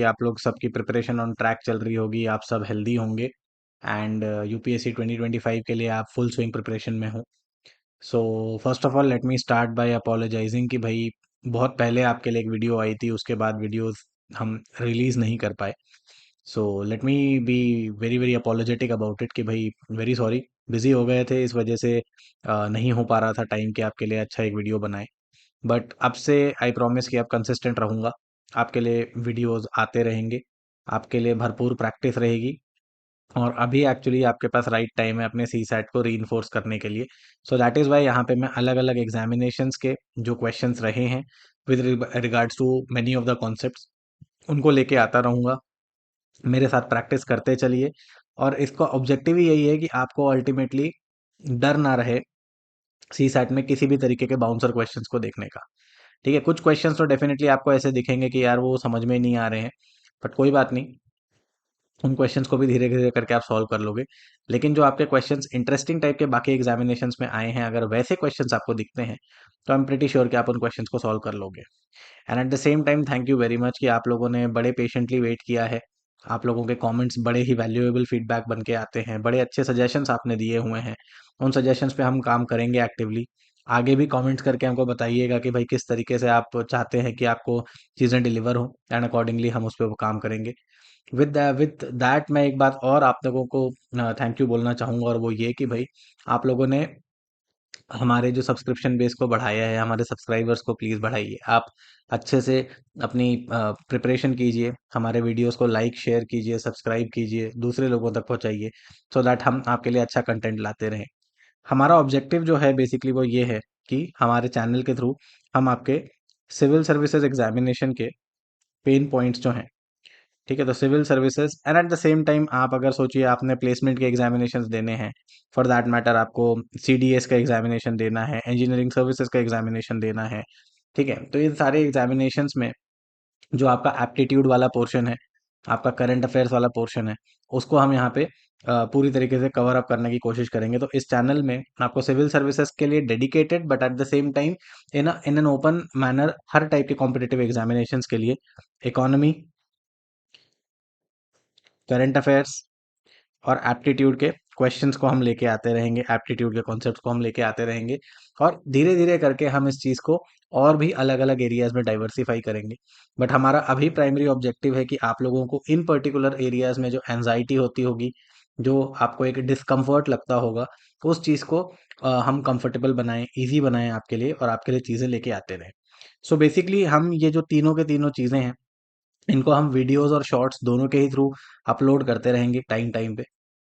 कि आप लोग सबकी प्रिपरेशन ऑन ट्रैक चल रही होगी, आप सब हेल्दी होंगे एंड यूपीएससी 2025 के लिए आप फुल स्विंग प्रिपरेशन में हो। So first of all let me start by apologising कि भाई बहुत पहले आपके लिए एक वीडियो आई थी, उसके बाद वीडियोस हम रिलीज नहीं कर पाए। So let me be very very apologetic about it कि भाई वेरी सॉरी, बिजी हो गए थे, इस वजह से नहीं हो पा रहा था टाइम कि आपके लिए अच्छा एक वीडियो बनाए। बट अब से आई प्रॉमिस कि अब कंसिस्टेंट रहूँगा, आपके लिए वीडियोस आते रहेंगे, आपके लिए भरपूर प्रैक्टिस रहेगी। और अभी एक्चुअली आपके पास राइट टाइम है अपने सी सेट को री करने के लिए। सो दैट इज़ वाई यहाँ पे मैं अलग अलग एग्जामिनेशंस के जो क्वेश्चंस रहे हैं with regards to many of the concepts उनको लेके आता रहूँगा। मेरे साथ प्रैक्टिस करते चलिए, और इसका ऑब्जेक्टिव ही यही है कि आपको अल्टीमेटली डर ना रहे सी सेट में किसी भी तरीके के बाउंसर क्वेश्चंस को देखने का। ठीक है, कुछ क्वेश्चंस तो डेफिनेटली आपको ऐसे दिखेंगे कि यार वो समझ में ही नहीं आ रहे हैं, बट कोई बात नहीं, उन क्वेश्चंस को भी धीरे धीरे करके आप सॉल्व कर लोगे। लेकिन जो आपके क्वेश्चंस इंटरेस्टिंग टाइप के बाकी एग्जामिनेशंस में आए हैं, अगर वैसे क्वेश्चंस आपको दिखते हैं तो आई एम प्रीटी श्योर कि आप उन क्वेश्चंस को सॉल्व कर लोगे। And at the same time thank you very much कि आप लोगों ने बड़े पेशेंटली वेट किया है। आप लोगों के कमेंट्स बड़े ही वैल्यूएबल फीडबैक बन के आते हैं, बड़े अच्छे सजेशंस आपने दिए हुए हैं। उन सजेशंस पे हम काम करेंगे एक्टिवली। आगे भी कमेंट्स करके हमको बताइएगा कि भाई किस तरीके से आप चाहते हैं कि आपको चीज़ें डिलीवर हो, एंड अकॉर्डिंगली हम उस पर काम करेंगे। विद दैट मैं एक बात और आप लोगों को थैंक यू बोलना चाहूँगा, और वो ये कि भाई आप लोगों ने हमारे जो सब्सक्रिप्शन बेस को बढ़ाया है, हमारे सब्सक्राइबर्स को प्लीज़ बढ़ाइए। आप अच्छे से अपनी प्रिपरेशन कीजिए, हमारे वीडियोस को लाइक शेयर कीजिए, सब्सक्राइब कीजिए, दूसरे लोगों तक पहुंचाइए, सो दैट हम आपके लिए अच्छा कंटेंट लाते रहें। हमारा ऑब्जेक्टिव जो है बेसिकली वो ये है कि हमारे चैनल के थ्रू हम आपके सिविल सर्विसेज एग्जामिनेशन के पेन पॉइंट्स जो हैं, ठीक है, तो civil services and at the same time आप अगर सोचिए आपने प्लेसमेंट के एग्जामिनेशंस देने हैं, फॉर दैट मैटर आपको सीडीएस का एग्जामिनेशन देना है, इंजीनियरिंग सर्विसेज का एग्जामिनेशन देना है, ठीक है, तो इन सारे एग्जामिनेशंस में जो आपका एप्टीट्यूड वाला पोर्शन है, आपका करंट अफेयर्स वाला पोर्शन है, उसको हम यहाँ पे पूरी तरीके से कवर अप करने की कोशिश करेंगे। तो इस चैनल में आपको सिविल सर्विसेज के लिए dedicated but at the same time in an open manner her type के कॉम्पिटिटिव एग्जामिनेशंस के लिए इकोनॉमी, करंट अफेयर्स और एप्टीट्यूड के क्वेश्चंस को हम लेके आते रहेंगे, एप्टीट्यूड के कॉन्सेप्ट्स को हम लेके आते रहेंगे, और धीरे धीरे करके हम इस चीज़ को और भी अलग अलग एरियाज में डाइवर्सिफाई करेंगे। बट हमारा अभी प्राइमरी ऑब्जेक्टिव है कि आप लोगों को इन पर्टिकुलर एरियाज में जो एनजाइटी होती होगी, जो आपको एक डिस्कम्फर्ट लगता होगा, उस चीज़ को हम कंफर्टेबल बनाएं, ईजी बनाएं आपके लिए, और आपके लिए चीज़ें लेके आते रहें। सो बेसिकली हम ये जो तीनों के तीनों चीज़ें हैं, इनको हम वीडियोस और शॉर्ट्स दोनों के ही थ्रू अपलोड करते रहेंगे टाइम टाइम पे।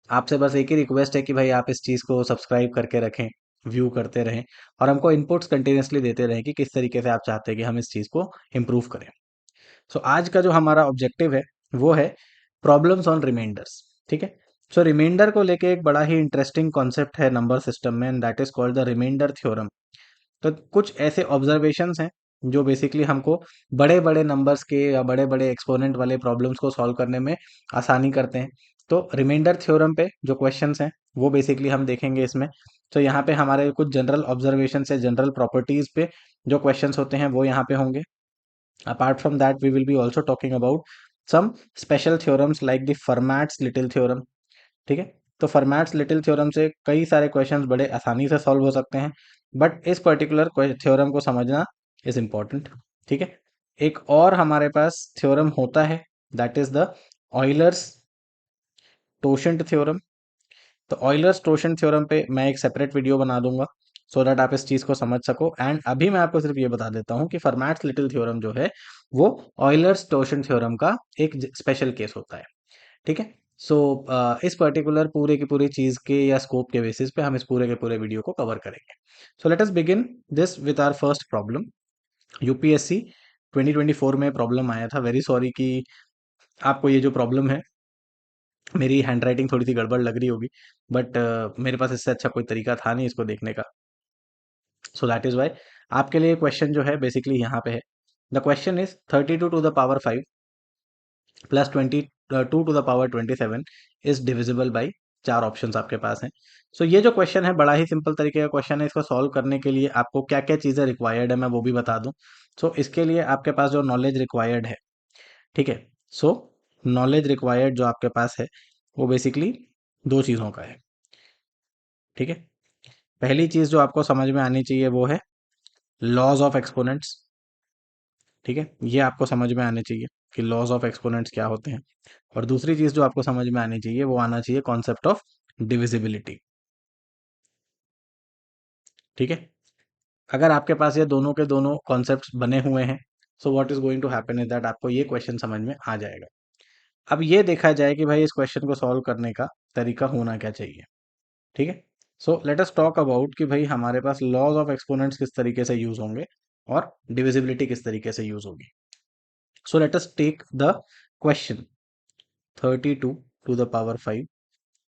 आपसे बस एक ही रिक्वेस्ट है कि भाई आप इस चीज़ को सब्सक्राइब करके रखें, व्यू करते रहें, और हमको इनपुट्स कंटिन्यूअसली देते रहें कि किस तरीके से आप चाहते हैं कि हम इस चीज़ को इम्प्रूव करें। सो आज का जो हमारा ऑब्जेक्टिव है वो है प्रॉब्लम्स ऑन रिमाइंडर्स। ठीक है, सो रिमाइंडर को लेके एक बड़ा ही इंटरेस्टिंग कॉन्सेप्ट है नंबर सिस्टम में, and that is called the remainder theorem. तो कुछ ऐसे ऑब्जर्वेशंस हैं जो बेसिकली हमको बड़े बड़े नंबर्स के या बड़े बड़े एक्सपोनेंट वाले प्रॉब्लम्स को सॉल्व करने में आसानी करते हैं। तो रिमाइंडर थ्योरम पे जो क्वेश्चंस हैं वो बेसिकली हम देखेंगे इसमें। तो यहाँ पे हमारे कुछ जनरल ऑब्जर्वेशन से जनरल प्रॉपर्टीज पे जो क्वेश्चंस होते हैं वो यहाँ पे होंगे। Apart from that we will be also talking about some special theorems like the Fermat's little theorem. ठीक है, तो फर्मैट्स लिटिल थ्योरम से कई सारे क्वेश्चंस बड़े आसानी से सॉल्व हो सकते हैं, बट इस पर्टिकुलर थ्योरम को समझना इज इम्पोर्टेंट। ठीक है, एक और हमारे पास थ्योरम होता है, that is the Euler's totient theorem. तो ऑयलर्स टोशेंट थ्योरम पे मैं एक सेपरेट वीडियो बना दूंगा, सो दैट आप इस चीज को समझ सको। एंड अभी मैं आपको सिर्फ ये बता देता हूँ कि फर्मैट्स लिटिल थ्योरम जो है वो ऑयलर्स टोशेंट थ्योरम का एक स्पेशल केस होता है। ठीक है, सो इस पर्टिकुलर पूरे की पूरी चीज के या स्कोप के बेसिस पे हम इस पूरे के पूरे वीडियो को कवर करेंगे। So let us begin this with our first problem. UPSC 2024 में प्रॉब्लम आया था, वेरी सॉरी कि आपको ये जो प्रॉब्लम है, मेरी हैंडराइटिंग थोड़ी सी गड़बड़ लग रही होगी, बट मेरे पास इससे अच्छा कोई तरीका था नहीं इसको देखने का। सो दैट इज वाई आपके लिए क्वेश्चन जो है बेसिकली यहाँ पे है। The question is 32 to the power 5 plus 22 to the power 27 is divisible by, चार ऑप्शंस आपके पास हैं। सो ये जो क्वेश्चन है बड़ा ही सिंपल तरीके का क्वेश्चन है। इसको सॉल्व करने के लिए आपको क्या क्या चीज़ें रिक्वायर्ड है मैं वो भी बता दूं। सो इसके लिए आपके पास जो नॉलेज रिक्वायर्ड है, ठीक है, सो नॉलेज रिक्वायर्ड जो आपके पास है वो बेसिकली दो चीज़ों का है। ठीक है, पहली चीज़ जो आपको समझ में आनी चाहिए वो है लॉज ऑफ एक्सपोनेंट्स। ठीक है, ये आपको समझ में आने चाहिए कि लॉज ऑफ एक्सपोनेंट्स क्या होते हैं। और दूसरी चीज़ जो आपको समझ में आनी चाहिए वो आना चाहिए कॉन्सेप्ट ऑफ डिविजिबिलिटी। ठीक है, अगर आपके पास ये दोनों के दोनों कॉन्सेप्ट्स बने हुए हैं, so what is going to happen is that आपको ये क्वेश्चन समझ में आ जाएगा। अब ये देखा जाए कि भाई इस क्वेश्चन को सॉल्व करने का तरीका होना क्या चाहिए। ठीक है, सो लेट अस टॉक अबाउट कि भाई हमारे पास लॉज ऑफ एक्सपोनेंट्स किस तरीके से यूज होंगे और डिविजिबिलिटी किस तरीके से यूज होगी। So let us take the question 32 to the power 5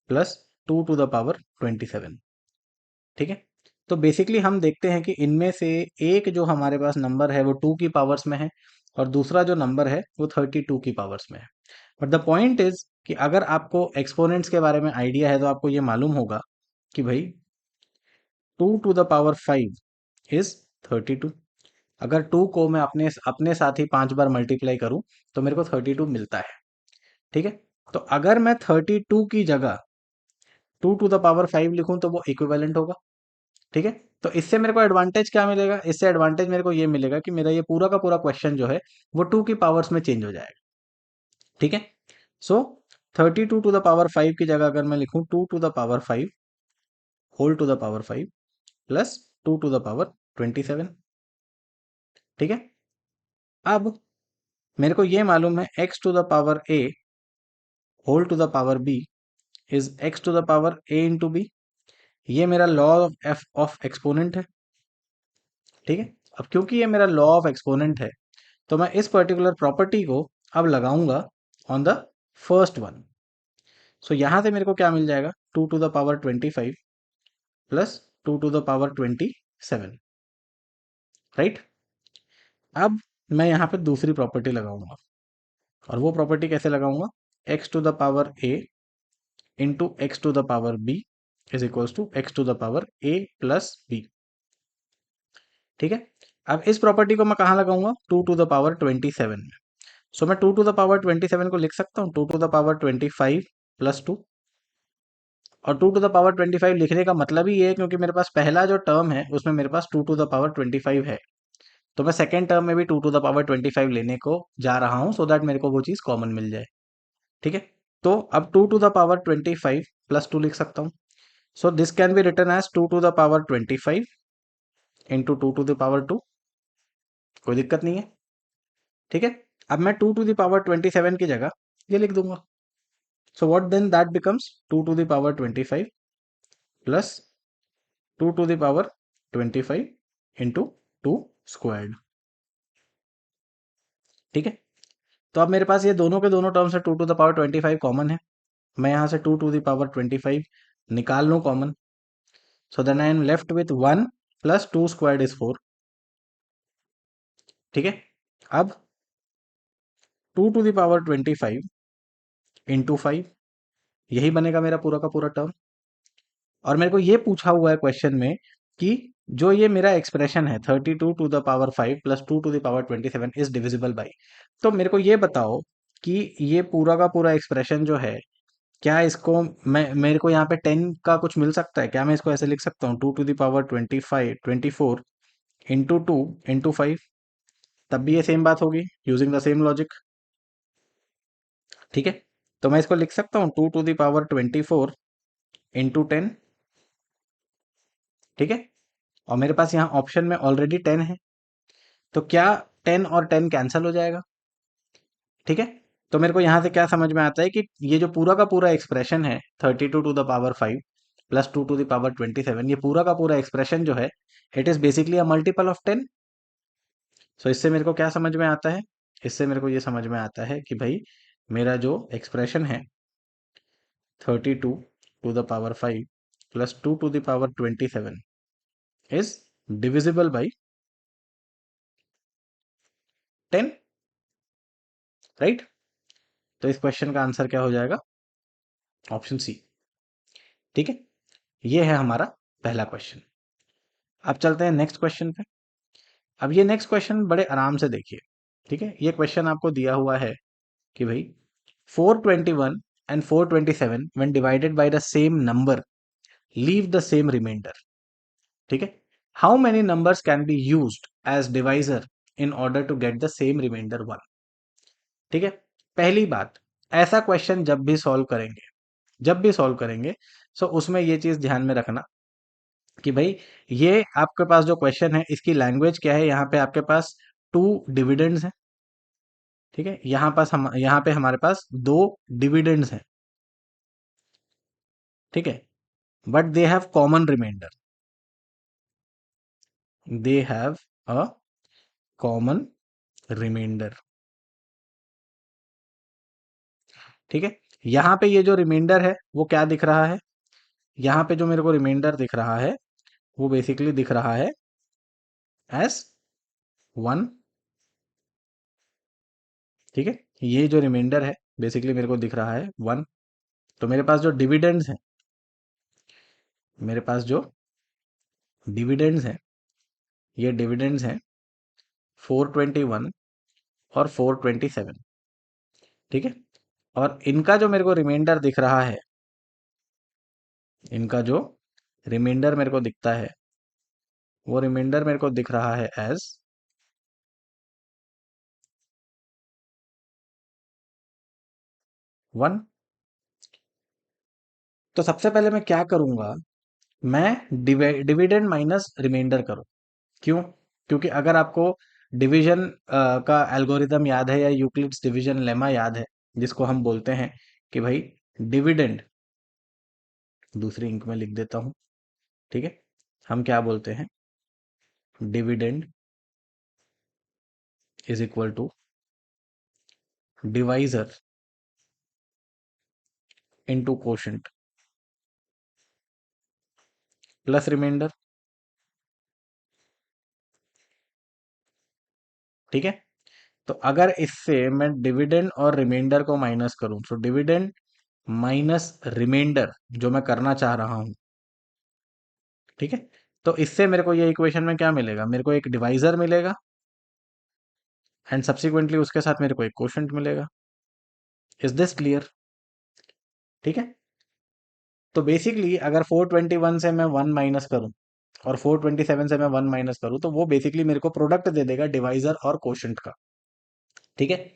plus 2 to the power 27। ठीक है, तो बेसिकली हम देखते हैं कि इनमें से एक जो हमारे पास नंबर है वो 2 की पावर्स में है और दूसरा जो नंबर है वो 32 की पावर्स में है। बट द पॉइंट इज कि अगर आपको एक्सपोनेंट्स के बारे में आइडिया है तो आपको ये मालूम होगा कि भाई 2 टू द पावर 5 इज 32। अगर 2 को मैं अपने अपने साथ ही 5 बार मल्टीप्लाई करूं तो मेरे को 32 मिलता है। ठीक है, तो अगर मैं 32 की जगह 2 टू द पावर 5 लिखूं तो वो इक्विवेलेंट होगा। ठीक है, तो इससे मेरे को एडवांटेज क्या मिलेगा, इससे एडवांटेज मेरे को ये मिलेगा कि मेरा ये पूरा का पूरा क्वेश्चन जो है वो 2 की पावर्स में चेंज हो जाएगा। ठीक है, सो 32 टू द पावर 5 की जगह अगर मैं लिखूं 2 to the power 5 whole to the power 5 plus 2 to the power 27। ठीक है, अब मेरे को ये मालूम है x to the power a whole to the power b is x to the power a into b. ये मेरा law of F of exponent है। ठीक है, अब क्योंकि ये मेरा लॉ ऑफ एक्सपोनेंट है तो मैं इस पर्टिकुलर प्रॉपर्टी को अब लगाऊंगा ऑन द फर्स्ट वन। सो यहां से मेरे को क्या मिल जाएगा, 2 to the power 25 plus 2 to the power 27। Right, अब मैं यहाँ पे दूसरी प्रॉपर्टी लगाऊंगा और वो प्रॉपर्टी कैसे लगाऊंगा, x to the power a into x to the power b is equals to x to the power a plus b। ठीक है, अब इस प्रॉपर्टी को मैं कहाँ लगाऊंगा, 2 टू द पावर 27 में। सो मैं 2 टू द पावर 27 को लिख सकता हूँ 2 टू द पावर 25 प्लस 2। और 2 टू द पावर 25 लिखने का मतलब ही ये है क्योंकि मेरे पास पहला जो टर्म है उसमें मेरे पास 2 टू द पावर 25 है, तो मैं सेकेंड टर्म में भी 2 टू द पावर 25 लेने को जा रहा हूँ सो दैट मेरे को वो चीज़ कॉमन मिल जाए। ठीक है, तो अब 2 टू द पावर 25 प्लस 2 लिख सकता हूँ। So this can be written as 2 to the power 25 into 2 to the power 2। कोई दिक्कत नहीं है। ठीक है, अब मैं 2 टू द पावर 27 की जगह ये लिख दूंगा। So what then that becomes 2 to the power 25 plus 2 to the power 25 into 2 squared. ठीक है, तो अब मेरे पास ये दोनों के दोनों टर्म्स है 2 टू द पावर 25 कॉमन है। मैं यहाँ से 2 टू द पावर 25 निकाल लूँ common. So then I am left with 1 plus 2 squared is 4। ठीक है, अब 2 टू द पावर 25 इंटू 5, यही बनेगा मेरा पूरा का पूरा टर्म। और मेरे को ये पूछा हुआ है क्वेश्चन में कि जो ये मेरा एक्सप्रेशन है 32 to the power 5 plus 2 to the power 27 is divisible by. तो मेरे को ये बताओ कि ये पूरा का पूरा एक्सप्रेशन जो है क्या इसको मैं मेरे को यहाँ पे 10 का कुछ मिल सकता है क्या, मैं इसको ऐसे लिख सकता हूँ 2 to the power 24 into 2 into 5, तब भी ये सेम बात होगी यूजिंग द सेम लॉजिक। ठीक है, तो मैं इसको लिख सकता हूँ 2 टू द पावर 24 इंटू 10। ठीक है, और मेरे पास यहाँ ऑप्शन में ऑलरेडी 10 है, तो क्या 10 और 10 कैंसिल हो जाएगा। ठीक है, तो मेरे को यहाँ से क्या समझ में आता है कि ये जो पूरा का पूरा एक्सप्रेशन है 32 to the power 5 plus 2 to the power 27, ये पूरा का पूरा एक्सप्रेशन जो है it is basically a multiple of 10। So इससे मेरे को क्या समझ में आता है, इससे मेरे को ये समझ में आता है कि भाई मेरा जो एक्सप्रेशन है 32 to the power 5 plus 2 to the power 27 is divisible by 10। Right, तो इस क्वेश्चन का आंसर क्या हो जाएगा, ऑप्शन सी। ठीक है, ये है हमारा पहला क्वेश्चन। अब चलते हैं नेक्स्ट क्वेश्चन पे। अब ये नेक्स्ट क्वेश्चन बड़े आराम से देखिए। ठीक है, ये क्वेश्चन आपको दिया हुआ है कि भाई 421 and 427 when divided by the same number leave the same remainder. ठीक है, how many numbers can be used as divisor in order to get the same remainder 1। ठीक है, पहली बात, ऐसा क्वेश्चन जब भी सॉल्व करेंगे सो उसमें ये चीज ध्यान में रखना कि भाई ये आपके पास जो क्वेश्चन है इसकी लैंग्वेज क्या है। यहाँ पे आपके पास टू डिविडेंड्स हैं। ठीक है, यहाँ पे हमारे पास दो डिविडेंड्स हैं। ठीक है, but they have common remainder, they have a common remainder. ठीक है, यहाँ पे ये जो रिमाइंडर है वो क्या दिख रहा है, यहाँ पे जो मेरे को रिमाइंडर दिख रहा है वो बेसिकली दिख रहा है एस 1। ठीक है, ये जो रिमाइंडर है बेसिकली मेरे को दिख रहा है 1। तो मेरे पास जो डिविडेंड्स हैं, मेरे पास जो डिविडेंड्स हैं, ये डिविडेंड्स हैं 421 और 427। ठीक है, और इनका जो मेरे को रिमाइंडर दिख रहा है, इनका जो रिमाइंडर मेरे को दिखता है वो रिमाइंडर मेरे को दिख रहा है एज 1। तो सबसे पहले मैं क्या करूंगा, मैं डिविडेंड माइनस रिमाइंडर करूं। क्यों? क्योंकि अगर आपको डिवीजन का एल्गोरिदम याद है या यूक्लिड्स डिवीजन लेमा याद है, जिसको हम बोलते हैं कि भाई डिविडेंड, दूसरी इंक में लिख देता हूं। ठीक है, हम क्या बोलते हैं, dividend is equal to divisor into quotient plus remainder. ठीक है, तो अगर इससे मैं डिविडेंड और रिमाइंडर को माइनस करूं, तो डिविडेंड माइनस रिमाइंडर जो मैं करना चाह रहा हूं, ठीक है, तो इससे मेरे को ये इक्वेशन में क्या मिलेगा, मेरे को एक डिवाइजर मिलेगा एंड सब्सिक्वेंटली उसके साथ मेरे को एक कोशेंट मिलेगा। Is this clear? ठीक है, तो बेसिकली अगर 421 से मैं 1 माइनस करूं और 427 से मैं 1 माइनस करूं तो वो बेसिकली मेरे को प्रोडक्ट दे देगा डिवाइजर और कोशेंट का। ठीक है,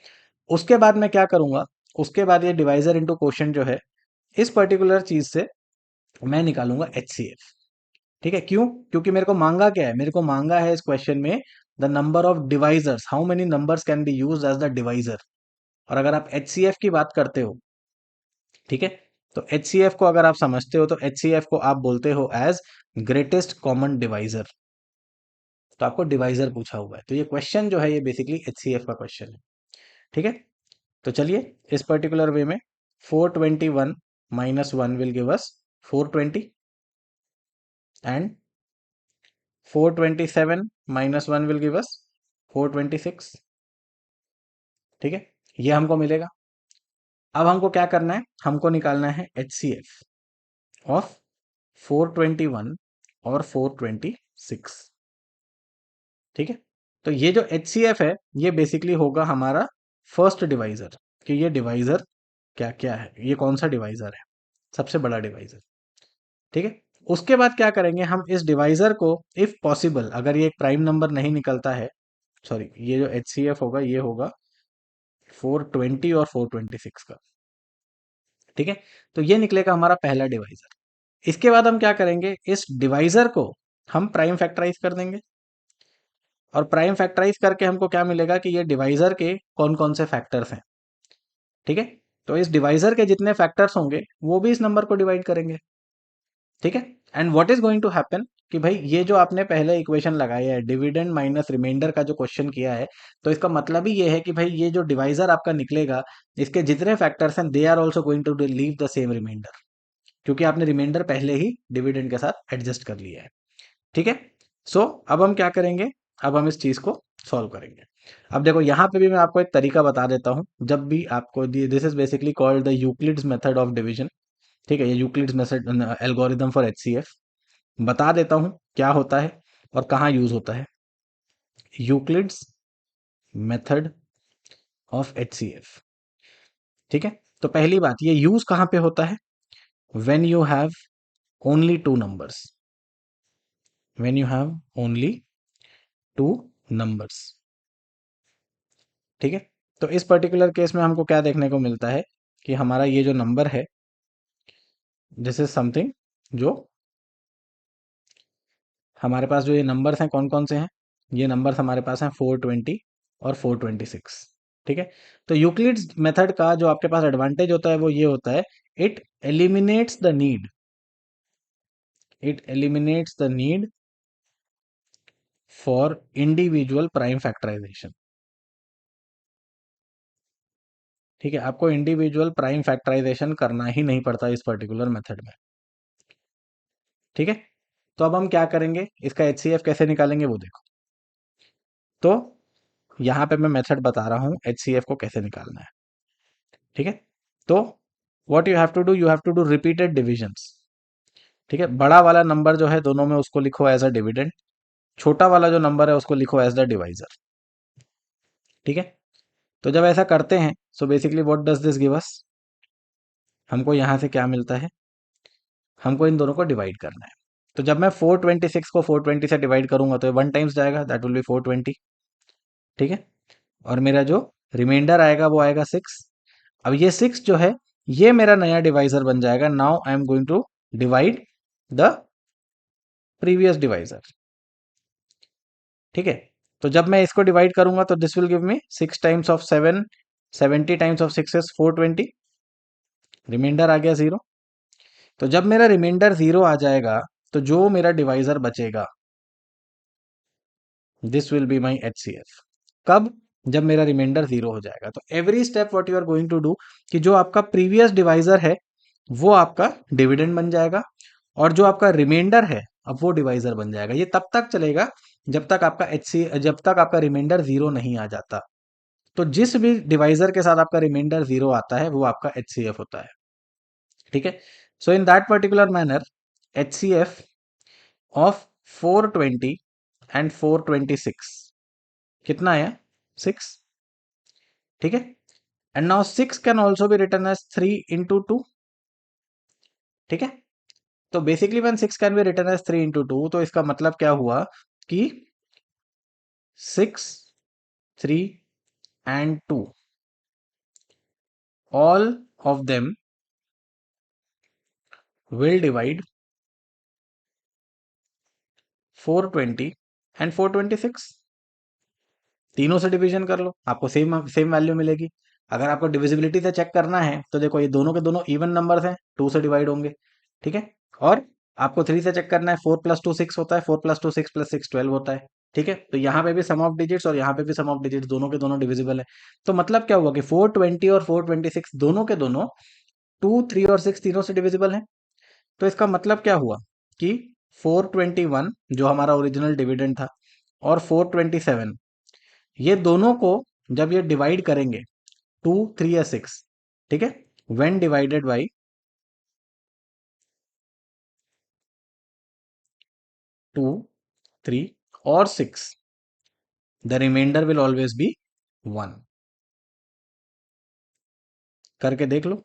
उसके बाद मैं क्या करूंगा, उसके बाद ये डिवाइजर इंटू कोशेंट जो है, इस पर्टिकुलर चीज से मैं निकालूंगा HCF। ठीक है, क्यों? क्योंकि मेरे को मांगा क्या है, मेरे को मांगा है इस क्वेश्चन में the number of divisors, how many numbers can be used as the divisor. और अगर आप HCF की बात करते हो, ठीक है, तो HCF को अगर आप समझते हो तो HCF को आप बोलते हो एज ग्रेटेस्ट कॉमन डिवाइजर। तो आपको डिवाइजर पूछा हुआ है, तो ये क्वेश्चन जो है ये बेसिकली HCF का क्वेश्चन है। ठीक है, तो चलिए इस पर्टिकुलर वे में 421 minus 1 will give us 420 and 427 minus 1 will give us 426। ठीक है, ये हमको मिलेगा। अब हमको क्या करना है, हमको निकालना है HCF ऑफ 421 और 426। ठीक है, तो ये जो HCF है ये बेसिकली होगा हमारा फर्स्ट डिवाइजर, कि ये डिवाइजर क्या क्या है, ये कौन सा डिवाइजर है, सबसे बड़ा डिवाइजर। ठीक है, उसके बाद क्या करेंगे, हम इस डिवाइजर को इफ पॉसिबल, अगर ये एक प्राइम नंबर नहीं निकलता है, सॉरी, ये जो HCF होगा ये होगा 420 और 426 का। ठीक है, तो ये निकलेगा हमारा पहला डिवाइजर। इसके बाद हम क्या करेंगे, इस डिवाइजर को हम प्राइम फैक्टराइज कर देंगे, और प्राइम फैक्टराइज करके हमको क्या मिलेगा कि ये डिवाइजर के कौन कौन से फैक्टर्स हैं। ठीक है, तो इस डिवाइजर के जितने फैक्टर्स होंगे वो भी इस नंबर को डिवाइड करेंगे। ठीक है, and what is going to happen कि भाई ये जो आपने पहले इक्वेशन लगाया है डिविडेंड माइनस रिमाइंडर का जो क्वेश्चन किया है, तो इसका मतलब ही ये है कि भाई ये जो डिवाइजर आपका निकलेगा इसके जितने फैक्टर्स हैं they are also going to leave the same remainder, क्योंकि आपने रिमाइंडर पहले ही डिविडेंड के साथ एडजस्ट कर लिया है। ठीक है, सो अब हम क्या करेंगे, अब हम इस चीज को सॉल्व करेंगे। अब देखो यहाँ पे भी मैं आपको एक तरीका बता देता हूँ, जब भी आपको, this is basically called the Euclid's method of division. ठीक है, ये Euclid's method algorithm for HCF, बता देता हूँ क्या होता है और कहाँ यूज होता है। यूक्लिड्स मेथड ऑफ HCF, ठीक है, तो पहली बात ये यूज कहां पे होता है? When you have only two numbers, when you have only two numbers. ठीक है, तो इस पर्टिकुलर केस में हमको क्या देखने को मिलता है कि हमारा ये जो नंबर है, दिस इज समथिंग, जो हमारे पास जो ये नंबर्स हैं कौन कौन से हैं, ये नंबर्स हमारे पास हैं 420 और 426। ठीक है, तो यूक्लिड्स मेथड का जो आपके पास एडवांटेज होता है वो ये होता है, it eliminates the need, it eliminates the need for individual prime factorisation. ठीक है, आपको इंडिविजुअल प्राइम फैक्टराइजेशन करना ही नहीं पड़ता इस पर्टिकुलर मेथड में। ठीक है, तो अब हम क्या करेंगे, इसका एचसीएफ कैसे निकालेंगे वो देखो। तो यहाँ पे मैं मेथड बता रहा हूँ एचसीएफ को कैसे निकालना है। ठीक है, तो what you have to do, you have to do repeated divisions. ठीक है, बड़ा वाला नंबर जो है दोनों में उसको लिखो एज अ डिविडेंड, छोटा वाला जो नंबर है उसको लिखो एज द डिवाइजर। ठीक है, तो जब ऐसा करते हैं, so basically what does this give us, हमको यहाँ से क्या मिलता है, हमको इन दोनों को डिवाइड करना है। तो जब मैं 426 को 420 से डिवाइड करूंगा तो ये 1 टाइम्स जाएगा, दैट विल बी 420। ठीक है, और मेरा जो रिमाइंडर आएगा वो आएगा 6। अब ये 6 जो है ये मेरा नया डिवाइजर बन जाएगा। Now I am going to divide the previous divisor. ठीक है, तो जब मैं इसको डिवाइड करूंगा तो this will give me 6 times of 7, 70 times of 6 is 420, remainder आ गया 0। तो जब मेरा रिमाइंडर 0 आ जाएगा तो जो मेरा डिवाइजर बचेगा, this will be my HCF. कब? जब मेरा रिमाइंडर 0 हो जाएगा। तो every step what you are going to do, कि जो आपका प्रीवियस डिवाइजर है वो आपका डिविडेंड बन जाएगा, और जो आपका रिमाइंडर है अब वो डिवाइजर बन जाएगा। ये तब तक चलेगा जब तक आपका जब तक आपका रिमाइंडर 0 नहीं आ जाता। तो जिस भी डिवाइजर के साथ आपका रिमाइंडर 0 आता है वो आपका एचसीएफ होता है। ठीक है, so in that particular manner HCF of 420 and 426 कितना आया? 6। ठीक है, and now 6 can also be written as 3 into 2। ठीक है, तो basically when 6 can be written as 3 into 2, तो इसका मतलब क्या हुआ कि 6, 3 and 2, all of them will divide 420 and 426। तीनों से डिवीजन कर लो, आपको सेम सेम वैल्यू मिलेगी। अगर आपको डिविजिबिलिटी से चेक करना है तो देखो ये दोनों के दोनों इवन नंबर्स हैं, 2 से डिवाइड होंगे। ठीक है, और आपको 3 से चेक करना है, 4 प्लस 2 6 होता है, 4 प्लस 2 6 प्लस 6 12 होता है। ठीक है, तो यहाँ पे भी सम ऑफ डिजिट्स और यहाँ पे भी सम ऑफ डिजिट्स, दोनों के दोनों डिविजिबल है। तो मतलब क्या हुआ कि 420 और 426 दोनों के दोनों 2, 3 और 6 तीनों से डिविजिबल है। तो इसका मतलब क्या हुआ कि 421 जो हमारा ओरिजिनल डिविडेंड था और 427, ये दोनों को जब ये डिवाइड करेंगे 2, 3 या 6, ठीक है, व्हेन डिवाइडेड बाई 2, 3 और 6, the remainder will always be 1। करके देख लो।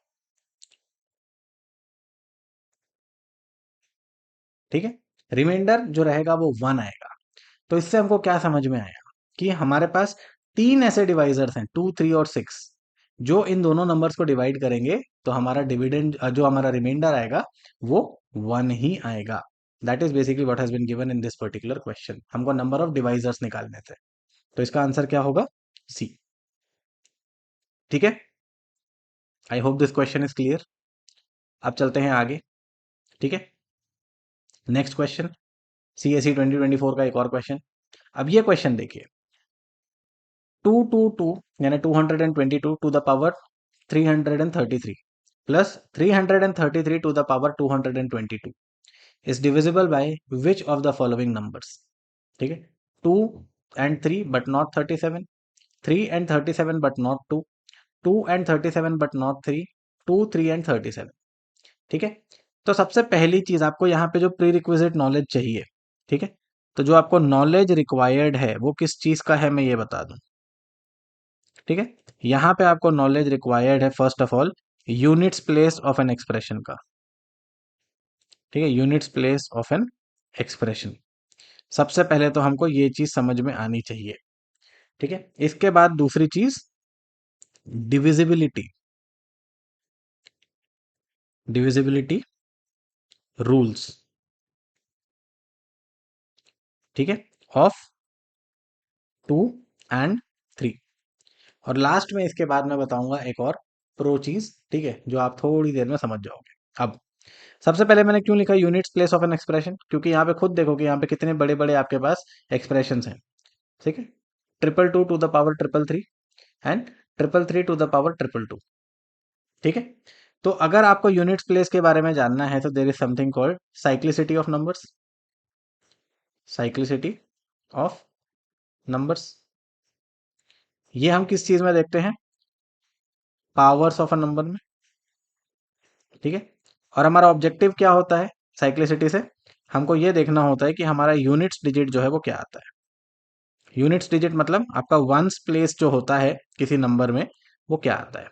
ठीक है, रिमाइंडर जो रहेगा वो 1 आएगा। तो इससे हमको क्या समझ में आया कि हमारे पास तीन ऐसे डिवाइजर्स हैं, 2, 3 और 6, जो इन दोनों नंबर्स को डिवाइड करेंगे तो हमारा डिविडेंड जो हमारा रिमाइंडर आएगा वो 1 ही आएगा। That is basically what has been given in this particular question. हमको नंबर ऑफ डिवाइजर्स निकालने थे, तो इसका आंसर क्या होगा? सी। ठीक है, I hope this question is clear. अब चलते हैं आगे। ठीक है, नेक्स्ट क्वेश्चन, सीएससी 2024 का एक और क्वेश्चन। अब ये क्वेश्चन देखिए, 222 यानी 222 to the power 333 plus 333 to the power 222 is divisible by which of the following numbers? ठीक है, 2 and 3 but not 37, 3 and 37 but not 2, 2 and 37 but not 3, 2, 3 and 37। ठीक है, तो सबसे पहली चीज आपको यहाँ पे जो प्री रिक्विजिट नॉलेज चाहिए, ठीक है, तो जो आपको नॉलेज रिक्वायर्ड है वो किस चीज का है मैं ये बता दूं। ठीक है, यहां पे आपको नॉलेज रिक्वायर्ड है first of all units place of an expression का। ठीक है, units place of an expression, सबसे पहले तो हमको ये चीज समझ में आनी चाहिए। ठीक है, इसके बाद दूसरी चीज डिविजिबिलिटी, डिविजिबिलिटी रूल्स। ठीक है, ऑफ 2 and 3। और लास्ट में इसके बाद मैं बताऊंगा एक और प्रो चीज, ठीक है, जो आप थोड़ी देर में समझ जाओगे। अब सबसे पहले मैंने क्यों लिखा units place of an expression, क्योंकि यहाँ पे खुद देखो कि यहाँ पे कितने बड़े बड़े आपके पास एक्सप्रेशंस हैं। ठीक है, 222 to the power 333 and 333 to the power 222। ठीक है, तो अगर आपको यूनिट्स प्लेस के बारे में जानना है तो there is something called cyclicity of numbers, cyclicity of numbers. ये हम किस चीज में देखते हैं, पावर्स ऑफ अ नंबर में। ठीक है, और हमारा ऑब्जेक्टिव क्या होता है साइक्लिसिटी से, हमको ये देखना होता है कि हमारा यूनिट्स डिजिट जो है वो क्या आता है। यूनिट्स डिजिट मतलब आपका वंस प्लेस जो होता है किसी नंबर में, वो क्या आता है।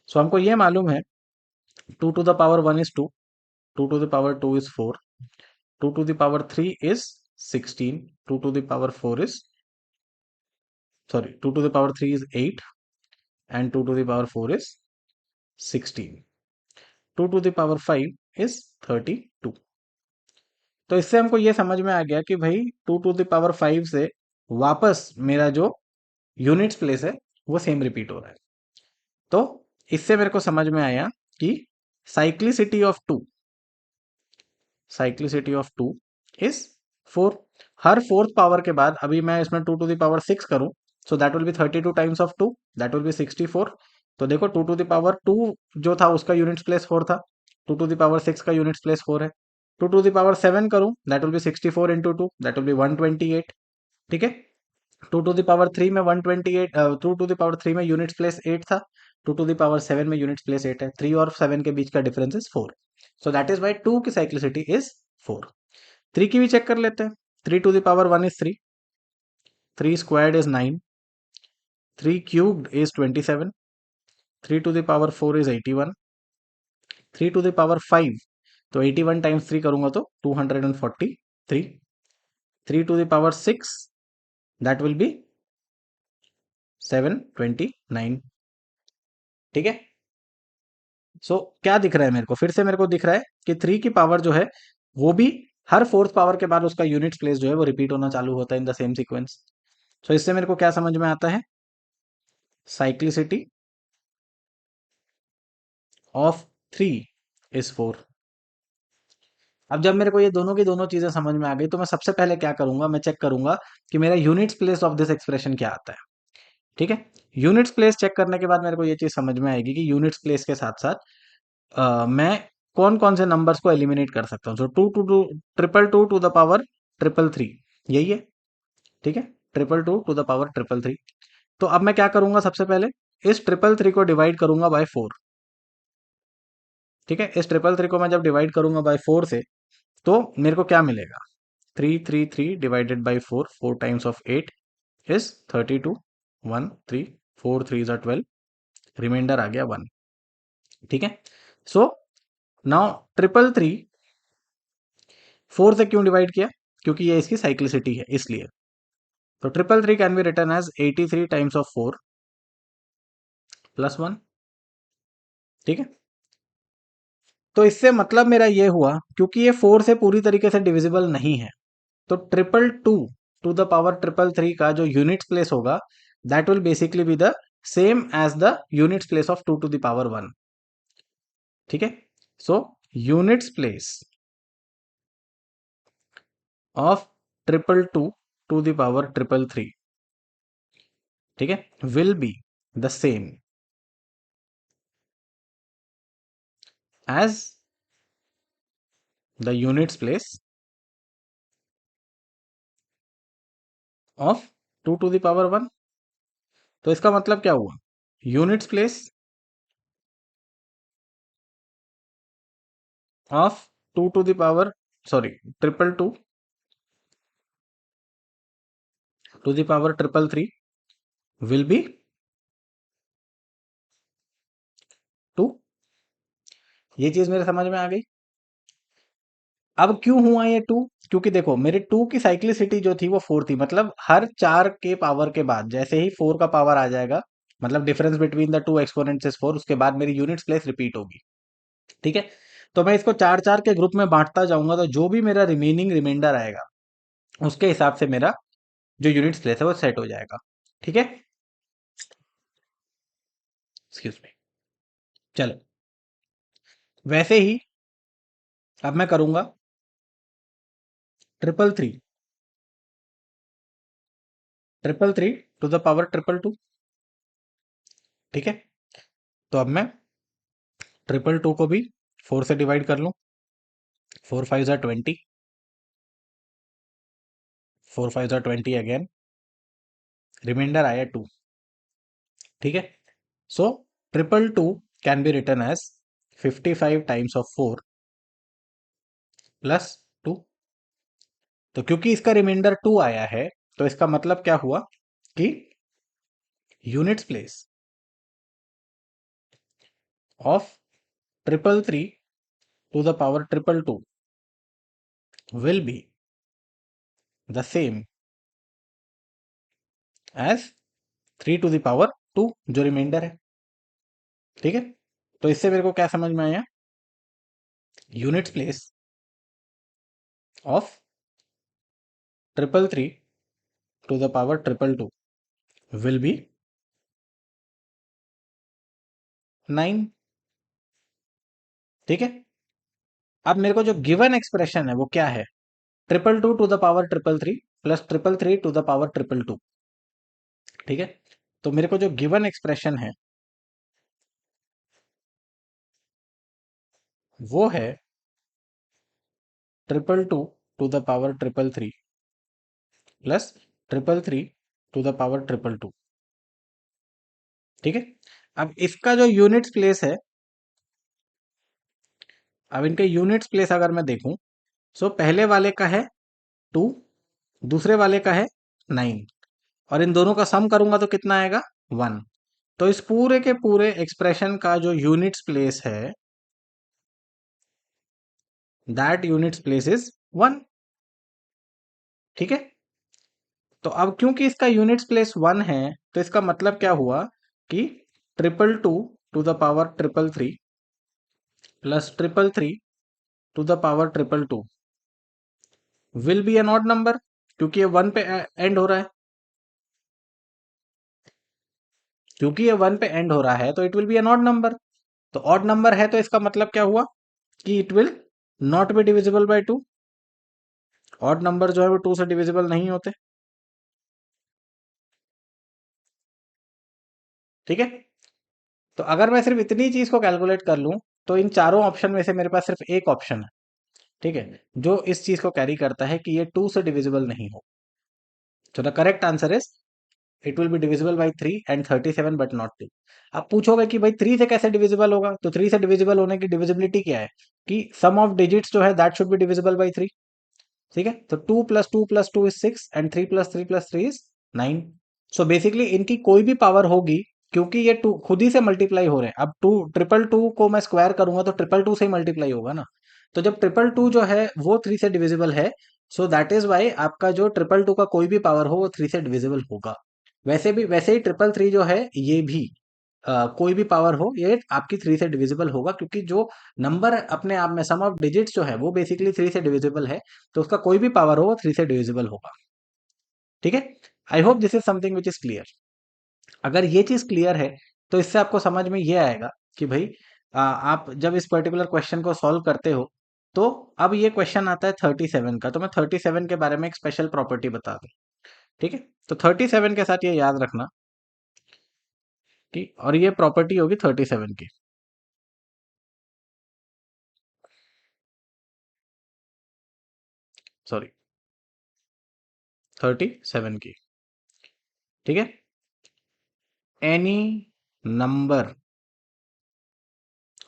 सो हमको ये मालूम है 2 to the power 1 is 2, 2 to the power 2 is 4, 2 to the power 3 is 16, 2 to the power 4 is, sorry, 2 to the power 3 is 8 and 2 to the power 4 is 16, 2 to the power 5 is 32। तो इससे हमको ये समझ में आ गया कि भाई 2 to the power 5 से वापस मेरा जो यूनिट्स प्लेस है वो सेम रिपीट हो रहा है। तो इससे मेरे को समझ में आया कि cyclicity of two, cyclicity of two is 4। हर फोर्थ पावर के बाद अभी मैं इसमें 2 to the power 6 करूं, so that will be 32 times of 2, that will be 64। तो देखो 2 to the power 2 जो था उसका यूनिट्स प्लेस 4 था, 2 to the power 6 का यूनिट्स प्लेस 4 है। 2 to the power 7 करूं, that will be 64 into 2, that will be 128। ठीक है, 2 to the power 3 में 128, 2 to the power 3 में यूनिट्स प्लेस 8 था, 2 to the power 7 में यूनिट्स प्लेस 8 है, 3 और 7 के बीच का difference is 4। So that is why 2 की साइक्लिसिटी इज 4। 3 की भी चेक कर लेते हैं। 3 to the power 1 is 3, 3 squared is 9, 3 cubed is 27, 3 to the power 4 is 81, 3 to the power 5, तो 81 टाइम्स 3 करूंगा तो 243, 3 to the power 6 that will be 729। ठीक है, सो क्या दिख रहा है मेरे को, फिर से मेरे को दिख रहा है कि 3 की पावर जो है वो भी हर फोर्थ पावर के बाद उसका यूनिट्स प्लेस जो है वो रिपीट होना चालू होता है इन द सेम सीक्वेंस। सो इससे मेरे को क्या समझ में आता है, साइक्लिसिटी ऑफ 3 इज 4। अब जब मेरे को ये दोनों की दोनों चीजें समझ में आ गई तो मैं सबसे पहले क्या करूंगा, मैं चेक करूंगा कि मेरा units place of this expression क्या आता है। ठीक है, यूनिट्स प्लेस चेक करने के बाद मेरे को ये चीज समझ में आएगी कि यूनिट्स प्लेस के साथ साथ मैं कौन कौन से नंबर्स को एलिमिनेट कर सकता हूँ। सो 2 to 2 2 to the power 333 यही है। ठीक है, 2 to 2 to the power 333। तो अब मैं क्या करूंगा, सबसे पहले इस 333 को डिवाइड करूंगा बाय 4। ठीक है, इस 333 को मैं जब डिवाइड करूंगा बाय 4 से तो मेरे को क्या मिलेगा, 333 divided by 4, 4 times of 8 is 32, 1 3, 4 3 12, remainder आ गया 1। ठीक है, सो नाउ 333 4 से क्यों डिवाइड किया, क्योंकि ये इसकी साइक्लिसिटी है इसलिए। तो 333 can be written as 83 times of 4 plus 1। ठीक है, तो इससे मतलब मेरा ये हुआ क्योंकि ये 4 से पूरी तरीके से डिविजिबल नहीं है, तो 222 to the power 333 का जो यूनिट्स प्लेस होगा that will basically be the same as the units place of 2 to the power 1। ठीक है, so units place of 222 to the power 333, ठीक है, will be the same as the units place of 2 to the power 1। तो इसका मतलब क्या हुआ, units place of 2 to the power, sorry, 222 to the power 333 will be ये चीज मेरे समझ में आ गई। अब क्यों हुआ ये टू? क्योंकि देखो मेरे टू की साइक्लिसिटी जो थी वो फोर थी, मतलब हर चार के पावर के बाद जैसे ही फोर का पावर आ जाएगा, मतलब difference between the two exponents is four, उसके बाद मेरी यूनिट्स प्लेस रिपीट होगी। ठीक है, तो मैं इसको चार चार के ग्रुप में बांटता जाऊंगा, तो जो भी मेरा रिमेनिंग रिमाइंडर आएगा उसके हिसाब से मेरा जो यूनिट्स प्लेस है वो सेट हो जाएगा। ठीक है, एक्सक्यूज मी। चलो, वैसे ही अब मैं करूंगा triple three, triple three to the power triple two. ठीक है, तो अब मैं ट्रिपल टू को भी फोर से डिवाइड कर लूं। फोर फाइव ज़ा 20, फोर फाइव ज़ा 20 अगेन, रिमाइंडर आया टू। ठीक है, so triple two can be written as 55 times of four plus two. तो क्योंकि इसका रिमाइंडर टू आया है, तो इसका मतलब क्या हुआ कि units place of triple three to the power triple two will be the same as three to the power two, जो रिमाइंडर है। ठीक है, तो इससे मेरे को क्या समझ में आया? Units place of triple three to the power triple two will be 9। ठीक है, अब मेरे को जो गिवन एक्सप्रेशन है वो क्या है? Triple two to the power triple three plus triple three to the power triple two. ठीक है, तो मेरे को जो गिवन एक्सप्रेशन है वो है triple two to the power triple three plus triple three to the power triple two. ठीक है, अब इसका जो यूनिट्स प्लेस है, अब इनके यूनिट्स प्लेस अगर मैं देखूं, सो पहले वाले का है टू, दूसरे वाले का है 9, और इन दोनों का सम करूंगा तो कितना आएगा? 1। तो इस पूरे के पूरे एक्सप्रेशन का जो यूनिट्स प्लेस है, दैट यूनिट्स प्लेस इज 1। ठीक है, तो अब क्योंकि इसका यूनिट्स प्लेस 1 है, तो इसका मतलब क्या हुआ कि triple two to the power triple three plus triple three to the power triple two will be an odd number, क्योंकि ये 1 पे एंड हो रहा है। क्योंकि ये 1 पे एंड हो रहा है तो it will be an odd number. तो ऑड नंबर है तो इसका मतलब क्या हुआ कि it will not be divisible by two. Odd number जो है वो टू से डिविजिबल नहीं होते। ठीक है, तो अगर मैं सिर्फ इतनी चीज को कैलकुलेट कर लूं, तो इन चारों ऑप्शन में से मेरे पास सिर्फ एक ऑप्शन है, ठीक है, जो इस चीज को कैरी करता है कि ये टू से डिविजिबल नहीं हो। तो the correct answer is it will be divisible by 3 and 37 but not 2। आप पूछोगे कि भाई 3 से कैसे डिविजिबल होगा, तो 3 से डिविजिबल होने की डिविजिबिलिटी क्या है कि सम ऑफ डिजिट्स जो है that should be divisible by 3। ठीक है, तो 2 + 2 + 2 is 6 and 3 + 3 + 3 is 9। So basically इनकी कोई भी पावर होगी, क्योंकि ये टू खुद ही से मल्टीप्लाई हो रहे हैं। अब टू ट्रिपल टू को मैं स्क्वायर करूंगा तो ट्रिपल टू से ही मल्टीप्लाई होगा ना। तो जब ट्रिपल टू जो है वो 3 से डिविजिबल है, सो दैट इज वाई आपका जो ट्रिपल टू का कोई भी पावर हो वो 3 से डिविजिबल होगा। वैसे ही ट्रिपल थ्री जो है ये भी कोई भी पावर हो ये आपकी 3 से डिविजिबल होगा, क्योंकि जो नंबर अपने आप में सम ऑफ डिजिट्स जो है वो बेसिकली 3 से डिविजिबल है, तो उसका कोई भी पावर हो वो 3 से डिविजिबल होगा। ठीक है, I hope this is something which is clear. अगर ये चीज क्लियर है, तो इससे आपको समझ में ये आएगा कि भाई आप जब इस पर्टिकुलर क्वेश्चन को सॉल्व करते हो, तो अब ये क्वेश्चन आता है 37 का, तो मैं 37 के बारे में एक स्पेशल प्रॉपर्टी बता दूं। ठीक है, तो 37 के साथ ये याद रखना कि, और ये प्रॉपर्टी होगी 37 की, सॉरी 37 की। ठीक है, any number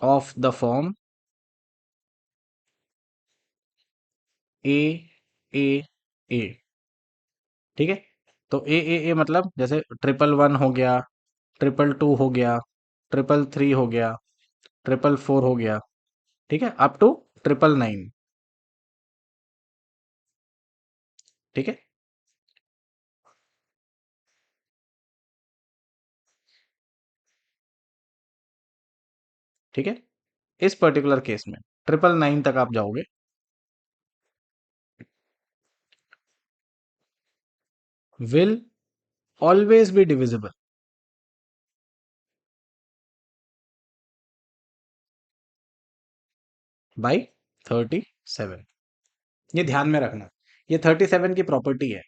of the form A A A. ठीक है, तो ए मतलब जैसे ट्रिपल वन हो गया, ट्रिपल टू हो गया, ट्रिपल थ्री हो गया, ट्रिपल फोर हो गया। ठीक है, अप टू 999। ठीक है, ठीक है, इस पर्टिकुलर केस में 999 तक आप जाओगे। Will always be divisible by 37। ये ध्यान में रखना, ये 37 की प्रॉपर्टी है।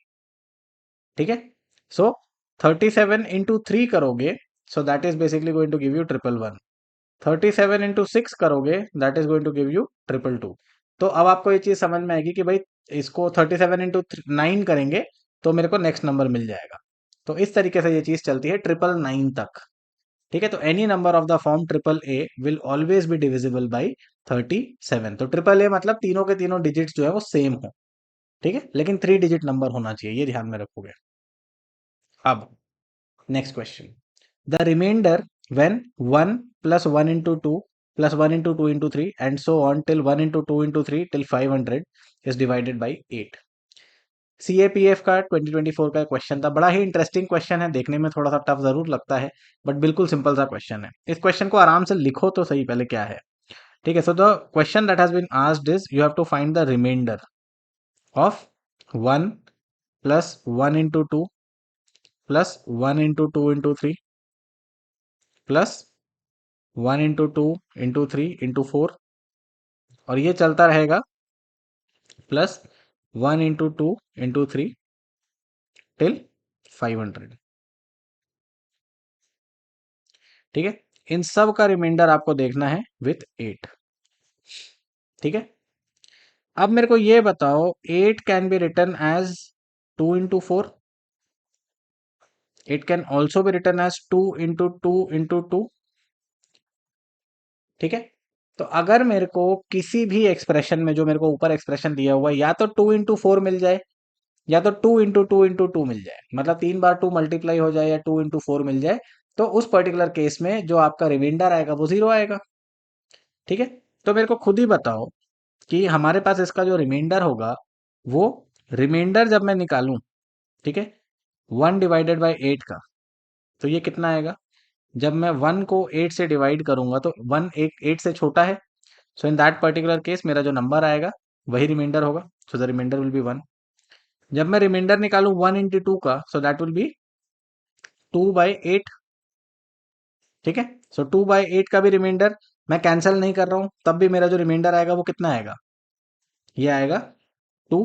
ठीक है, सो 37 इंटू 3 करोगे, so that is basically going to give you 111। 37 into 6 करोगे, that is going to give you 222। तो अब आपको ये चीज समझ में आएगी कि भाई इसको 37 इंटू 9 करेंगे तो मेरे को नेक्स्ट नंबर मिल जाएगा। तो इस तरीके से ये चीज चलती है 999 तक। ठीक है, तो any number of the form triple A will always be divisible by 37। तो ट्रिपल ए मतलब तीनों के तीनों डिजिट्स जो है वो सेम हो। ठीक है, लेकिन 3 डिजिट नंबर होना चाहिए, ये ध्यान में रखोगे। अब next question, the remainder when 1 plus 1 into 2 plus 1 into 2 into 3 and so on till 1 into 2 into 3 till 500 is divided by 8। CAPF का 2024 का क्वेश्चन था, बड़ा ही इंटरेस्टिंग क्वेश्चन है, देखने में थोड़ा सा टफ जरूर लगता है, बट बिल्कुल सिंपल सा क्वेश्चन है। इस क्वेश्चन को आराम से लिखो तो सही पहले क्या है। ठीक है, so the question that has been asked is you have to find the remainder of 1 plus 1 into 2 plus 1 into 2 into 3 plus 1 into 2 into 3 into 4, और ये चलता रहेगा प्लस 1 इंटू 2 इंटू 3 टिल 500। ठीक है, इन सब का रिमाइंडर आपको देखना है विथ 8। ठीक है, अब मेरे को ये बताओ 8 can be written as 2 into 4, it can also be written as 2 into 2 into 2। ठीक है, तो अगर मेरे को किसी भी एक्सप्रेशन में जो मेरे को ऊपर एक्सप्रेशन दिया हुआ है या तो 2 इंटू 4 मिल जाए या तो 2 इंटू 2 इंटू 2 मिल जाए, मतलब 3 बार 2 मल्टीप्लाई हो जाए या 2 इंटू 4 मिल जाए, तो उस पर्टिकुलर केस में जो आपका रिमाइंडर आएगा वो 0 आएगा। ठीक है, तो मेरे को खुद ही बताओ कि हमारे पास इसका जो रिमाइंडर होगा वो रिमाइंडर जब मैं निकालूं, ठीक है, 1/8 का, तो ये कितना आएगा। जब मैं 1 को 8 से डिवाइड करूंगा तो 1 एक 8 से छोटा है, so in that particular case मेरा जो नंबर आएगा वही रिमाइंडर होगा, so the remainder will be 1। जब मैं रिमाइंडर निकालूं 1 इंटू 2 का, सो दैट विल बी 2/8। ठीक है, सो 2/8 का भी रिमाइंडर मैं कैंसिल नहीं कर रहा हूं, तब भी मेरा जो रिमाइंडर आएगा वो कितना आएगा, ये आएगा 2।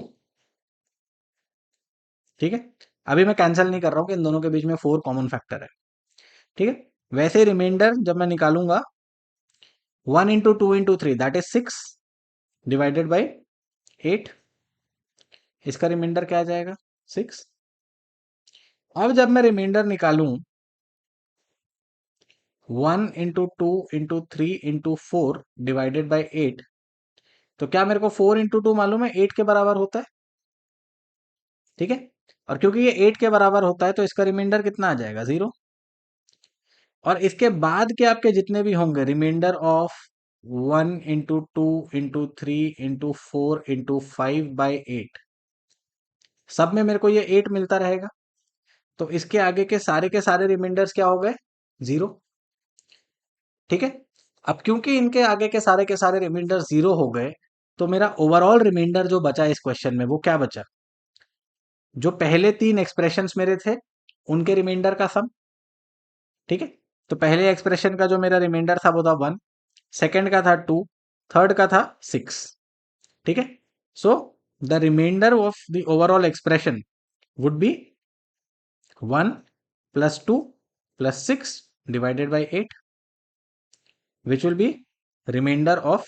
ठीक है, अभी मैं कैंसिल नहीं कर रहा हूं कि इन दोनों के बीच में 4 कॉमन फैक्टर है। ठीक है, वैसे रिमाइंडर जब मैं निकालूंगा 1 into 2 into 3 that is 6 divided by 8, इसका रिमाइंडर क्या आ जाएगा 6। अब जब मैं रिमाइंडर निकालूं 1 into 2 into 3 into 4 divided by 8, तो क्या मेरे को 4 इंटू 2 मालूम है 8 के बराबर होता है। ठीक है, और क्योंकि ये 8 के बराबर होता है तो इसका रिमाइंडर कितना आ जाएगा 0। और इसके बाद के आपके जितने भी होंगे remainder of 1 into 2 into 3 into 4 into 5/8, सब में मेरे को ये 8 मिलता रहेगा, तो इसके आगे के सारे रिमाइंडर्स क्या हो गए 0। ठीक है, अब क्योंकि इनके आगे के सारे रिमाइंडर 0 हो गए, तो मेरा ओवरऑल रिमाइंडर जो बचा इस क्वेश्चन में वो क्या बचा, जो पहले 3 एक्सप्रेशंस मेरे थे उनके रिमाइंडर का सम। ठीक है, तो पहले एक्सप्रेशन का जो मेरा रिमाइंडर था वो था 1, सेकंड का था 2, थर्ड का था 6। ठीक है, so the remainder of the overall expression would be 1 plus 2 plus 6 divided by 8, which will be remainder of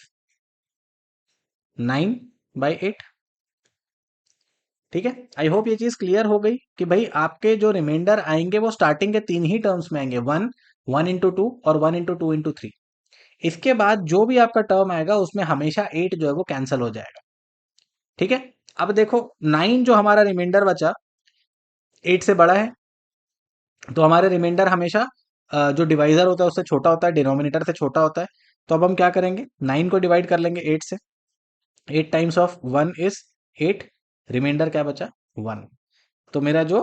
9/8। ठीक है, आई होप ये चीज क्लियर हो गई कि भाई आपके जो रिमाइंडर आएंगे वो स्टार्टिंग के 3 ही टर्म्स में आएंगे, 1 इंटू 2 और 1 इंटू 2 इंटू 3। इसके बाद जो भी आपका टर्म आएगा उसमें हमेशा 8 जो है वो कैंसिल हो जाएगा। ठीक है, अब देखो 9 जो हमारा रिमाइंडर बचा 8 से बड़ा है, तो हमारे रिमाइंडर हमेशा जो डिवाइजर होता है उससे छोटा होता है, डिनोमिनेटर से छोटा होता है। तो अब हम क्या करेंगे, 9 को डिवाइड कर लेंगे 8 से। 8 टाइम्स ऑफ 1 इज 8, रिमाइंडर क्या बचा, 1। तो मेरा जो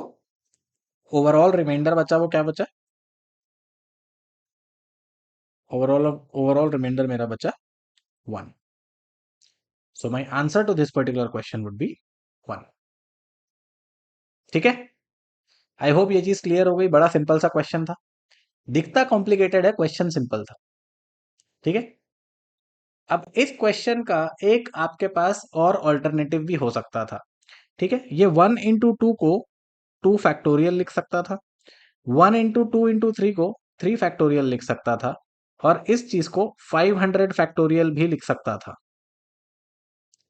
ओवरऑल रिमाइंडर बचा वो क्या बचा, ओवरऑल ओवरऑल रिमाइंडर मेरा बचा 1। So my answer to this particular question would be 1। ठीक है, आई होप ये चीज क्लियर हो गई। बड़ा सिंपल सा क्वेश्चन था, दिखता कॉम्प्लिकेटेड है, क्वेश्चन सिंपल था। ठीक है, अब इस क्वेश्चन का एक आपके पास और ऑल्टरनेटिव भी हो सकता था। ठीक है, ये 1 into 2 को 2 फैक्टोरियल लिख सकता था, 1 into 2 into 3 को 3 फैक्टोरियल लिख सकता था, और इस चीज को 500 फैक्टोरियल भी लिख सकता था।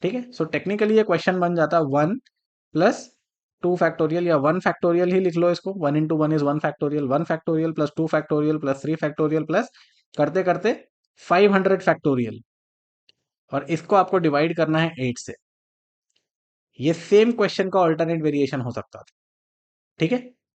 ठीक है, सो टेक्निकली ये क्वेश्चन बन जाता 1 + 2 फैक्टोरियल, या 1 फैक्टोरियल ही लिख लो इसको। 1 into 1 is 1 factorial, 1 factorial plus 2 factorial plus 3 factorial plus करते करते 500 फैक्टोरियल, और इसको आपको डिवाइड करना है 8 से। ये सेम क्वेश्चन का ऑल्टरनेट वेरिएशन हो सकता था। ठीक है,